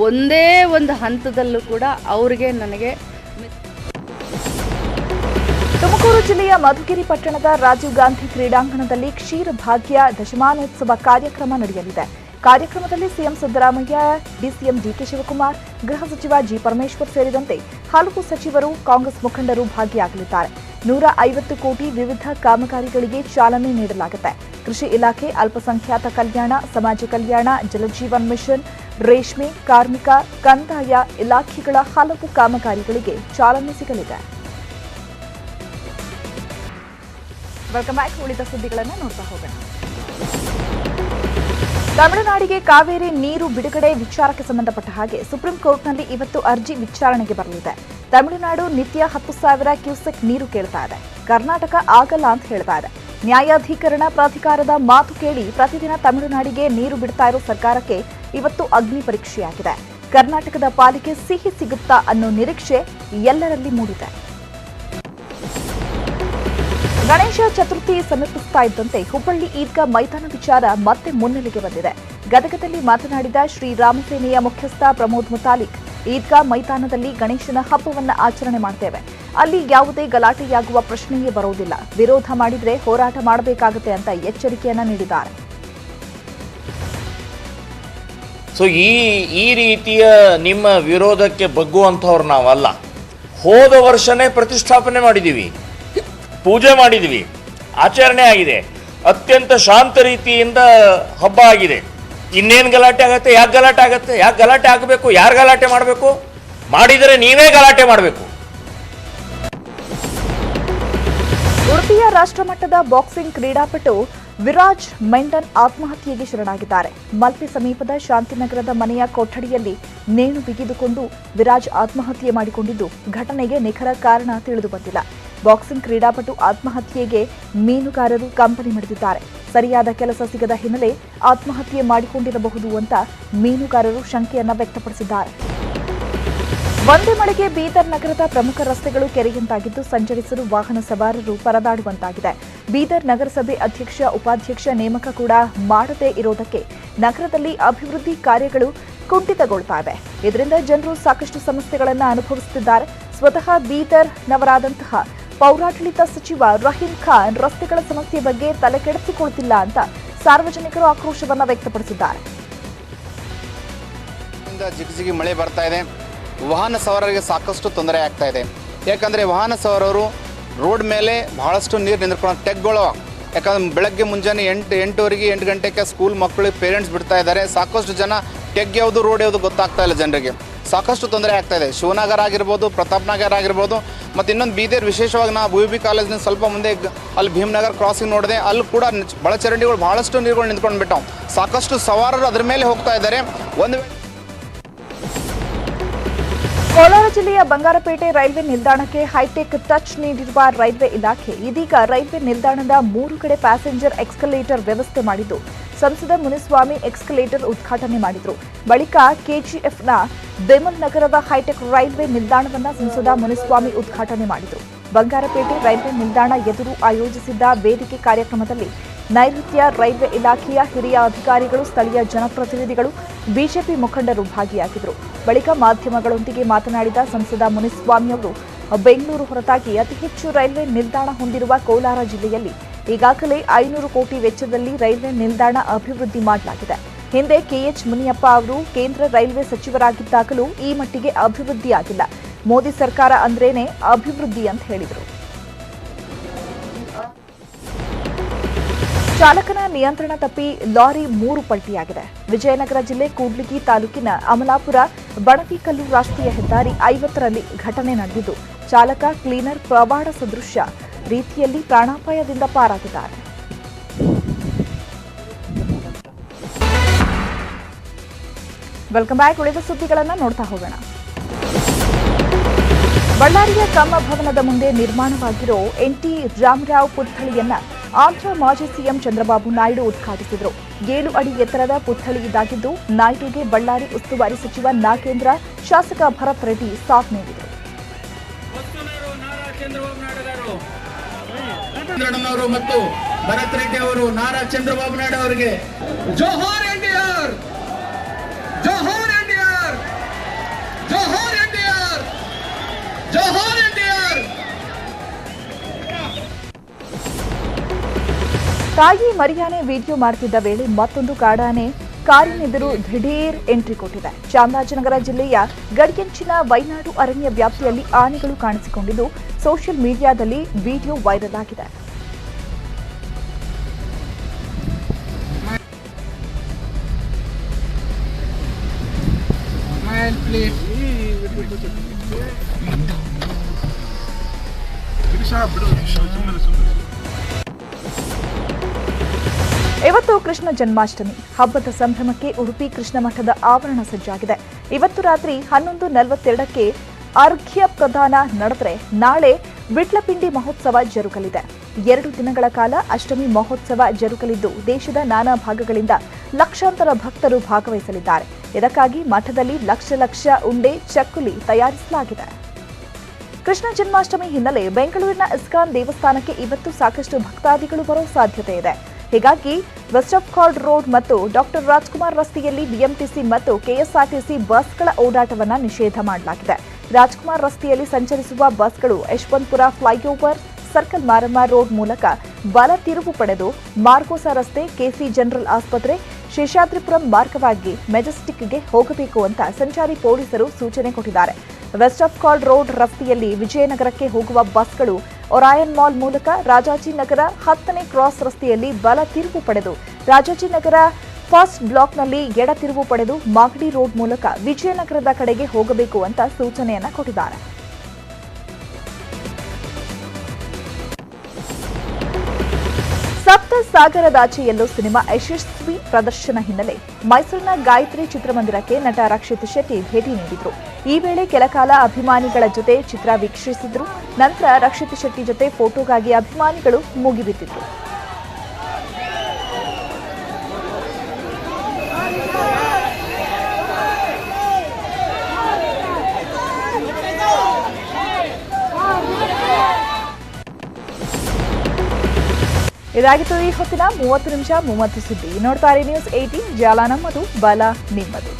ಒಂದೇ ಒಂದು ಹಂತದಲ್ಲೂ ಕೂಡ ಅವರಿಗೆ ನನಗೆ. ತುಮಕೂರು ಜಿಲ್ಲೆಯ ಮಧುಗಿರಿ ಪಟ್ಟಣದ ರಾಜೀವ್ ಗಾಂಧಿ ಕ್ರೀಡಾಂಗಣದಲ್ಲಿ ಕ್ಷೀರ ಭಾಗ್ಯ ದಶಮಾನೋತ್ಸವ ಕಾರ್ಯಕ್ರಮ ನಡೆಯಲಿದೆ. ಕಾರ್ಯಕ್ರಮದಲ್ಲಿ CM Siddaramaiah, DCM DK Shivakumar, ಗೃಹ ಸಚಿವ ಜಿ ಪರಮೇಶ್ವರ್ ಸೇರಿದಂತೆ ಹಲವು ಸಚಿವರು, ಕಾಂಗ್ರೆಸ್ ಮುಖಂಡರು ಭಾಗಿಯಾಗಲಿದ್ದಾರೆ. 150 ಕೋಟಿ ವಿವಿಧ ಕಾಮಗಾರಿಗಳಿಗೆ ಚಾಲನೆ ನೀಡಲಾಗುತ್ತೆ. ಕೃಷಿ ಇಲಾಖೆ, ಅಲ್ಪಸಂಖ್ಯಾತ ಕಲ್ಯಾಣ, ಸಮಾಜ ಕಲ್ಯಾಣ, ಜಲಜೀವನ್ ಮಿಷನ್, ರೇಷ್ಮೆ, ಕಾರ್ಮಿಕ, ಕಂದಾಯ ಇಲಾಖೆಗಳ ಹಲವು ಕಾಮಗಾರಿಗಳಿಗೆ ಚಾಲನೆ ಸಿಗಲಿದೆ. Welcome back. ಉಳಿದ ಸುದ್ದಿಗಳನ್ನು ನೋಡ್ತಾ ಹೋಗೋಣ. ತಮಿಳುನಾಡಿಗೆ ಕಾವೇರಿ ನೀರು ಬಿಡುಗಡೆ ವಿಚಾರಕ್ಕೆ ಸಂಬಂಧಪಟ್ಟ ಹಾಗೆ ಸುಪ್ರೀಂ ಕೋರ್ಟ್ನಲ್ಲಿ ಇವತ್ತು ಅರ್ಜಿ ವಿಚಾರಣೆಗೆ ಬರಲಿದೆ. ತಮಿಳುನಾಡು ನಿತ್ಯ 10,000 ಕ್ಯೂಸೆಕ್ ನೀರು ಕೇಳ್ತಾ ಇದೆ. ಕರ್ನಾಟಕ ಆಗಲ್ಲ ಅಂತ ಹೇಳ್ತಾ ಇದೆ. ನ್ಯಾಯಾಧೀಕರಣ ಪ್ರಾಧಿಕಾರದ ಮಾತು ಕೇಳಿ ಪ್ರತಿದಿನ ತಮಿಳುನಾಡಿಗೆ ನೀರು ಬಿಡ್ತಾ ಇರೋ ಸರ್ಕಾರಕ್ಕೆ ಇವತ್ತು ಅಗ್ನಿ ಪರೀಕ್ಷೆಯಾಗಿದೆ. ಕರ್ನಾಟಕದ ಪಾಲಿಗೆ ಸಿಹಿ ಸಿಗುತ್ತಾ ಅನ್ನೋ ನಿರೀಕ್ಷೆ ಎಲ್ಲರಲ್ಲಿ ಮೂಡಿದೆ. ಗಣೇಶ ಚತುರ್ಥಿ ಸಮೀಪಿಸ್ತಾ ಇದ್ದಂತೆ ಹುಬ್ಬಳ್ಳಿ ಈದ್ಗಾ ಮೈದಾನ ವಿಚಾರ ಮತ್ತೆ ಮುನ್ನೆಲೆಗೆ ಬಂದಿದೆ. ಗದಗದಲ್ಲಿ ಮಾತನಾಡಿದ ಶ್ರೀರಾಮ ಸೇನೆಯ ಮುಖ್ಯಸ್ಥ ಪ್ರಮೋದ್ ಮುತಾಲಿಕ್, ಈದ್ಗಾ ಮೈದಾನದಲ್ಲಿ ಗಣೇಶನ ಹಬ್ಬವನ್ನ ಆಚರಣೆ ಮಾಡ್ತೇವೆ. ಅಲ್ಲಿ ಯಾವುದೇ ಗಲಾಟೆಯಾಗುವ ಪ್ರಶ್ನೆಯೇ ಬರೋದಿಲ್ಲ. ವಿರೋಧ ಮಾಡಿದ್ರೆ ಹೋರಾಟ ಮಾಡಬೇಕಾಗುತ್ತೆ ಅಂತ ಎಚ್ಚರಿಕೆಯನ್ನ ನೀಡಿದ್ದಾರೆ. ಸೊ ಈ ರೀತಿಯ ನಿಮ್ಮ ವಿರೋಧಕ್ಕೆ ಬಗ್ಗುವಂಥವ್ರು ನಾವಲ್ಲ. ಹೋದ ವರ್ಷನೇ ಪ್ರತಿಷ್ಠಾಪನೆ ಮಾಡಿದ್ದೀವಿ, ಪೂಜೆ ಮಾಡಿದ್ವಿ, ಆಚರಣೆ ಆಗಿದೆ, ಅತ್ಯಂತ ಶಾಂತ ರೀತಿಯಿಂದ ಹಬ್ಬ ಆಗಿದೆ. ಇನ್ನೇನು ಗಲಾಟೆ ಆಗತ್ತೆ? ಯಾಕೆ ಗಲಾಟೆ ಆಗಬೇಕು? ಯಾರು ಗಲಾಟೆ ಮಾಡಬೇಕು? ಮಾಡಿದರೆ ನೀವೇ ಗಲಾಟೆ ಮಾಡಬೇಕು. ಉಡುಪಿಯ ರಾಷ್ಟ್ರಮಟ್ಟದ ಬಾಕ್ಸಿಂಗ್ ಕ್ರೀಡಾಪಟು ವಿರಾಜ್ ಮೆಂಡನ್ ಆತ್ಮಹತ್ಯೆಗೆ ಶರಣಾಗಿದ್ದಾರೆ. ಮಲ್ಪೆ ಸಮೀಪದ ಶಾಂತಿನಗರದ ಮನೆಯ ಕೊಠಡಿಯಲ್ಲಿ ನೇಣು ಬಿಗಿದುಕೊಂಡು ವಿರಾಜ್ ಆತ್ಮಹತ್ಯೆ ಮಾಡಿಕೊಂಡಿದ್ದು, ಘಟನೆಗೆ ನಿಖರ ಕಾರಣ ತಿಳಿದು ಬಂದಿಲ್ಲ. ಬಾಕ್ಸಿಂಗ್ ಕ್ರೀಡಾಪಟು ಆತ್ಮಹತ್ಯೆಗೆ ಮೀನುಗಾರರು ಕಂಪನಿ ಮಿಡಿದಿದ್ದಾರೆ. ಸರಿಯಾದ ಕೆಲಸ ಸಿಗದ ಹಿನ್ನೆಲೆ ಆತ್ಮಹತ್ಯೆ ಮಾಡಿಕೊಂಡಿರಬಹುದು ಅಂತ ಮೀನುಗಾರರು ಶಂಕೆಯನ್ನ ವ್ಯಕ್ತಪಡಿಸಿದ್ದಾರೆ. ಒಂದೇ ಮಳೆಗೆ ಬೀದರ್ ನಗರದ ಪ್ರಮುಖ ರಸ್ತೆಗಳು ಕೆರೆಯಂತಾಗಿದ್ದು, ಸಂಚರಿಸಲು ವಾಹನ ಸವಾರರು ಪರದಾಡುವಂತಾಗಿದೆ. ಬೀದರ್ ನಗರಸಭೆ ಅಧ್ಯಕ್ಷ ಉಪಾಧ್ಯಕ್ಷ ನೇಮಕ ಕೂಡ ಮಾಡದೇ ಇರೋದಕ್ಕೆ ನಗರದಲ್ಲಿ ಅಭಿವೃದ್ಧಿ ಕಾರ್ಯಗಳು ಕುಂಠಿತಗೊಳ್ತಾ ಇವೆ. ಇದರಿಂದ ಜನರು ಸಾಕಷ್ಟು ಸಮಸ್ಯೆಗಳನ್ನು ಅನುಭವಿಸುತ್ತಿದ್ದಾರೆ. ಸ್ವತಃ ಬೀದರ್ ನವರಾದಂತಹ ಪೌರಾಡಳಿತ ಸಚಿವ ರಹೀಂ ಖಾನ್ ರಸ್ತೆಗಳ ಸಮಸ್ಯೆ ಬಗ್ಗೆ ತಲೆ ಕೆಡಿಸಿಕೊಳ್ತಿಲ್ಲ ಅಂತ ಸಾರ್ವಜನಿಕರು ಆಕ್ರೋಶವನ್ನು ವ್ಯಕ್ತಪಡಿಸಿದ್ದಾರೆ. ಜಿಗಿಜಿಗಿ ಮಳೆ ಬರ್ತಾ ಇದೆ. ವಾಹನ ಸವಾರರಿಗೆ ಸಾಕಷ್ಟು ತೊಂದರೆ ಆಗ್ತಾ ಇದೆ. ಯಾಕಂದರೆ ವಾಹನ ಸವಾರರು ರೋಡ್ ಮೇಲೆ ಬಹಳಷ್ಟು ನೀರು ನಿಂತ್ಕೊಳ್ಳೋ ಟೆಗ್ಗಳು, ಯಾಕಂದ್ರೆ ಬೆಳಗ್ಗೆ ಮುಂಜಾನೆ 8 ಗಂಟೆಗೆ ಸ್ಕೂಲ್ ಮಕ್ಕಳಿಗೆ ಪೇರೆಂಟ್ಸ್ ಬಿಡ್ತಾ ಇದ್ದಾರೆ. ಸಾಕಷ್ಟು ಜನ ಟೆಗ್ ಯಾವುದು ರೋಡ್ ಯಾವುದು ಗೊತ್ತಾಗ್ತಾ ಇಲ್ಲ ಜನರಿಗೆ. ಸಾಕಷ್ಟು ತೊಂದರೆ ಆಗ್ತಾ ಇದೆ. ಶಿವನಗರ ಆಗಿರ್ಬೋದು, ಪ್ರತಾಪ್ ನಗರ ಆಗಿರ್ಬೋದು, ಮತ್ತು ಇನ್ನೊಂದು ಬೀದರ್ ವಿಶೇಷವಾಗಿ ನಾವು BUB ಕಾಲೇಜಿನ ಸ್ವಲ್ಪ ಮುಂದೆ ಅಲ್ಲಿ ಭೀಮನಗರ್ ಕ್ರಾಸಿಂಗ್ ನೋಡಿದೆ. ಅಲ್ಲಿ ಕೂಡ ಬಳಚರಂಡಿಗಳು ಬಹಳಷ್ಟು ನೀರುಗಳು ನಿಂತ್ಕೊಂಡು ಬಿಟ್ಟಾವು. ಸಾಕಷ್ಟು ಸವಾರರು ಅದರ ಮೇಲೆ ಹೋಗ್ತಾ ಇದ್ದಾರೆ. ಒಂದು ಕೋಲಾರ ಜಿಲ್ಲೆಯ ಬಂಗಾರಪೇಟೆ ರೈಲ್ವೆ ನಿಲ್ದಾಣಕ್ಕೆ ಹೈಟೆಕ್ ಟಚ್ ನೀಡಿರುವ ರೈಲ್ವೆ ಇಲಾಖೆ ಇದೀಗ ರೈಲ್ವೆ ನಿಲ್ದಾಣದ 3 ಕಡೆ ಪ್ಯಾಸೆಂಜರ್ ಎಕ್ಸ್ಕಲೇಟರ್ ವ್ಯವಸ್ಥೆ ಮಾಡಿದ್ದು, ಸಂಸದ ಮುನಿಸ್ವಾಮಿ ಎಕ್ಸ್ಕಲೇಟರ್ ಉದ್ಘಾಟನೆ ಮಾಡಿದರು. ಬಳಿಕ ಕೆಜಿಎಫ್ನ ಬೆಮಲ್ ನಗರದ ಹೈಟೆಕ್ ರೈಲ್ವೆ ನಿಲ್ದಾಣವನ್ನು ಸಂಸದ ಮುನಿಸ್ವಾಮಿ ಉದ್ಘಾಟನೆ ಮಾಡಿದರು. ಬಂಗಾರಪೇಟೆ ರೈಲ್ವೆ ನಿಲ್ದಾಣ ಎದುರು ಆಯೋಜಿಸಿದ್ದ ವೇದಿಕೆ ಕಾರ್ಯಕ್ರಮದಲ್ಲಿ ನೈಋತ್ಯ ರೈಲ್ವೆ ಇಲಾಖೆಯ ಹಿರಿಯ ಅಧಿಕಾರಿಗಳು, ಸ್ಥಳೀಯ ಜನಪ್ರತಿನಿಧಿಗಳು, ಬಿಜೆಪಿ ಮುಖಂಡರು ಭಾಗಿಯಾಗಿದ್ದರು. ಬಳಿಕ ಮಾಧ್ಯಮಗಳೊಂದಿಗೆ ಮಾತನಾಡಿದ ಸಂಸದ ಮುನಿಸ್ವಾಮಿ ಅವರು, ಬೆಂಗಳೂರು ಹೊರತಾಗಿ ಅತಿ ಹೆಚ್ಚು ರೈಲ್ವೆ ನಿಲ್ದಾಣ ಹೊಂದಿರುವ ಕೋಲಾರ ಜಿಲ್ಲೆಯಲ್ಲಿ ಈಗಾಗಲೇ 500 ಕೋಟಿ ವೆಚ್ಚದಲ್ಲಿ ರೈಲ್ವೆ ನಿಲ್ದಾಣ ಅಭಿವೃದ್ಧಿ ಮಾಡಲಾಗಿದೆ. ಹಿಂದೆ ಕೆಎಚ್ ಮುನಿಯಪ್ಪ ಅವರು ಕೇಂದ್ರ ರೈಲ್ವೆ ಸಚಿವರಾಗಿದ್ದಾಗಲೂ ಈ ಮಟ್ಟಿಗೆ ಅಭಿವೃದ್ಧಿಯಾಗಿಲ್ಲ. ಮೋದಿ ಸರ್ಕಾರ ಅಂದ್ರೇನೆ ಅಭಿವೃದ್ಧಿ ಅಂತ ಹೇಳಿದರು. ಚಾಲಕನ ನಿಯಂತ್ರಣ ತಪ್ಪಿ ಲಾರಿ 3 ಪಲ್ಟಿಯಾಗಿದೆ. ವಿಜಯನಗರ ಜಿಲ್ಲೆ ಕೂಡ್ಲಿಗಿ ತಾಲೂಕಿನ ಅಮಲಾಪುರ ಬಣವಿಕಲ್ಲು ರಾಷ್ಟ್ರೀಯ ಹೆದ್ದಾರಿ 50ರಲ್ಲಿ ಘಟನೆ ನಡೆದಿದ್ದು, ಚಾಲಕ ಕ್ಲೀನರ್ ಪ್ರವಾಡ ಸದೃಶ ರೀತಿಯಲ್ಲಿ ಪ್ರಾಣಾಪಾಯದಿಂದ ಪಾರಾಗಿದ್ದಾರೆ. Welcome back. ಉಳಿದ ಸುದ್ದಿಗಳನ್ನು ನೋಡ್ತಾ ಹೋಗೋಣ. ಬಳ್ಳಾರಿಯ ಕಮ್ಮ ಭವನದ ಮುಂದೆ ನಿರ್ಮಾಣವಾಗಿರೋ NT ರಾಮರಾವ್ ಪುತ್ಥಳಿಯನ್ನ ಆಂಧ್ರ ಮಾಜಿ ಸಿಎಂ ಚಂದ್ರಬಾಬು ನಾಯ್ಡು ಉದ್ಘಾಟಿಸಿದರು. 7 ಅಡಿ ಎತ್ತರದ ಪುತ್ಥಳಿ ಇದಾಗಿದ್ದು, ನಾಯ್ಡುಗೆ ಬಳ್ಳಾರಿ ಉಸ್ತುವಾರಿ ಸಚಿವ ನಾಗೇಂದ್ರ, ಶಾಸಕ ಭರತ್ ರೆಡ್ಡಿ ಸಾಥ್ ನೀಡಿದರು. ಮತ್ತು ಭರತ್ ರೆಡ್ಡಿ ಅವರು ನಾರಾ ಚಂದ್ರಬಾಬು ನಾಯ್ಡು ಅವರಿಗೆ ಜೋಹಾರ್ ಎನ್ಟಿಆರ್, ಜೋಹಾರ್ ಎನ್ಟಿಆರ್, ಜೋಹಾರ್ ಎನ್ಟಿಆರ್, ಜೋಹಾರ್ ಎನ್ಟಿಆರ್. ತಾಯಿ ಮರಿಯಾನೆ ವಿಡಿಯೋ ಮಾಡ್ತಿದ್ದ ವೇಳೆ ಮತ್ತೊಂದು ಕಾಡಾನೆ ಕಾರಿನೆದುರು ದಿಢೀರ್ ಎಂಟ್ರಿ ಕೊಟ್ಟಿದೆ. ಚಾಮರಾಜನಗರ ಜಿಲ್ಲೆಯ ಗಡಿಯಂಚಿನ ವೈನಾಡು ಅರಣ್ಯ ವ್ಯಾಪ್ತಿಯಲ್ಲಿ ಆನೆಗಳು ಕಾಣಿಸಿಕೊಂಡಿದ್ದು, ಸೋಷಿಯಲ್ ಮೀಡಿಯಾದಲ್ಲಿ ವಿಡಿಯೋ ವೈರಲ್ ಆಗಿದೆ. ಇವತ್ತು ಕೃಷ್ಣ ಜನ್ಮಾಷ್ಟಮಿ ಹಬ್ಬದ ಸಂಭ್ರಮಕ್ಕೆ ಉಡುಪಿ ಕೃಷ್ಣ ಮಠದ ಆವರಣ ಸಜ್ಜಾಗಿದೆ. ಇವತ್ತು ರಾತ್ರಿ 11:42ಕ್ಕೆ ಅರ್ಘ್ಯ ಪ್ರದಾನ ನಡೆದರೆ ನಾಳೆ ವಿಟ್ಲಪಿಂಡಿ ಮಹೋತ್ಸವ ಜರುಗಲಿದೆ. 2 ದಿನಗಳ ಕಾಲ ಅಷ್ಟಮಿ ಮಹೋತ್ಸವ ಜರುಗಲಿದ್ದು ದೇಶದ ನಾನಾ ಭಾಗಗಳಿಂದ ಲಕ್ಷಾಂತರ ಭಕ್ತರು ಭಾಗವಹಿಸಲಿದ್ದಾರೆ. ಇದಕ್ಕಾಗಿ ಮಠದಲ್ಲಿ ಲಕ್ಷ ಉಂಡೆ ಚಕ್ಕುಲಿ ತಯಾರಿಸಲಾಗಿದೆ. ಕೃಷ್ಣ ಜನ್ಮಾಷ್ಟಮಿ ಹಿನ್ನೆಲೆ ಬೆಂಗಳೂರಿನ ಇಸ್ಕಾನ್ ದೇವಸ್ಥಾನಕ್ಕೆ ಇವತ್ತು ಸಾಕಷ್ಟು ಭಕ್ತಾದಿಗಳು ಬರೋ ಸಾಧ್ಯತೆ ಇದೆ. ಹೀಗಾಗಿ ವೆಸ್ಟ್ ಆಫ್ ಕಾರ್ಡ್ ರೋಡ್ ಮತ್ತು ಡಾಕ್ಟರ್ ರಾಜ್ಕುಮಾರ್ ರಸ್ತೆಯಲ್ಲಿ ಬಿಎಂಟಿಸಿ ಮತ್ತು ಕೆಎಸ್ಆರ್ಟಿಸಿ ಬಸ್ಗಳ ಓಡಾಟವನ್ನು ನಿಷೇಧ ಮಾಡಲಾಗಿದೆ. ರಾಜ್ಕುಮಾರ್ ರಸ್ತೆಯಲ್ಲಿ ಸಂಚರಿಸುವ ಬಸ್ಗಳು Yeshwanthpur flyover, circle Maramma road ಮೂಲಕ ಬಲ ತಿರುವು ಪಡೆದು ಮಾರ್ಗೋಸ ರಸ್ತೆ, ಕೆಸಿ ಜನರಲ್ ಆಸ್ಪತ್ರೆ, ಶೇಷಾದ್ರಿಪುರಂ ಮಾರ್ಗವಾಗಿ ಮೆಜೆಸ್ಟಿಕ್ಗೆ ಹೋಗಬೇಕು ಅಂತ ಸಂಚಾರಿ ಪೊಲೀಸರು ಸೂಚನೆ ಕೊಟ್ಟಿದ್ದಾರೆ. ವೆಸ್ಟ್ ಆಫ್ ಕಾರ್ಡ್ ರೋಡ್ ರಸ್ತೆಯಲ್ಲಿ ವಿಜಯನಗರಕ್ಕೆ ಹೋಗುವ ಬಸ್ಗಳು ಒರಾಯನ್ ಮಾಲ್ ಮೂಲಕ ರಾಜಾಜಿನಗರ 10ನೇ ಕ್ರಾಸ್ ರಸ್ತೆಯಲ್ಲಿ ಬಲ ತಿರುವು ಪಡೆದು ರಾಜಾಜಿನಗರ ಫಸ್ಟ್ ಬ್ಲಾಕ್ನಲ್ಲಿ ಎಡ ತಿರುವು ಪಡೆದು ಮಾಗಡಿ ರೋಡ್ ಮೂಲಕ ವಿಜಯನಗರದ ಕಡೆಗೆ ಹೋಗಬೇಕು ಅಂತ ಸೂಚನೆಯನ್ನ ಕೊಟ್ಟಿದ್ದಾರೆ. ಸಪ್ತ ಸಾಗರದಾಚೆಯಲ್ಲೂ ಸಿನಿಮಾ ಯಶಸ್ವಿ ಪ್ರದರ್ಶನ ಹಿನ್ನೆಲೆ ಮೈಸೂರಿನ ಗಾಯತ್ರಿ ಚಿತ್ರಮಂದಿರಕ್ಕೆ ನಟ ರಕ್ಷಿತ್ ಶೆಟ್ಟಿ ಭೇಟಿ ನೀಡಿದ್ರು. ಈ ವೇಳೆ ಕೆಲಕಾಲ ಅಭಿಮಾನಿಗಳ ಜೊತೆ ಚಿತ್ರ ವೀಕ್ಷಿಸಿದ್ರು. ನಂತರ ರಕ್ಷಿತ್ ಶೆಟ್ಟಿ ಜೊತೆ ಫೋಟೋಗಾಗಿ ಅಭಿಮಾನಿಗಳು ಮುಗಿಬಿದ್ದಿದ್ರು. ಇದಾಗಿತ್ತು ಈ ಹೊತ್ತಿನ 30 ನಿಮಿಷ 30 ಸುದ್ದಿ. ನೋಡ್ತಾರೆ ನ್ಯೂಸ್ 18, ಜಾಲ ನಮ್ಮದು, ಬಲ ನಿಮ್ಮದು.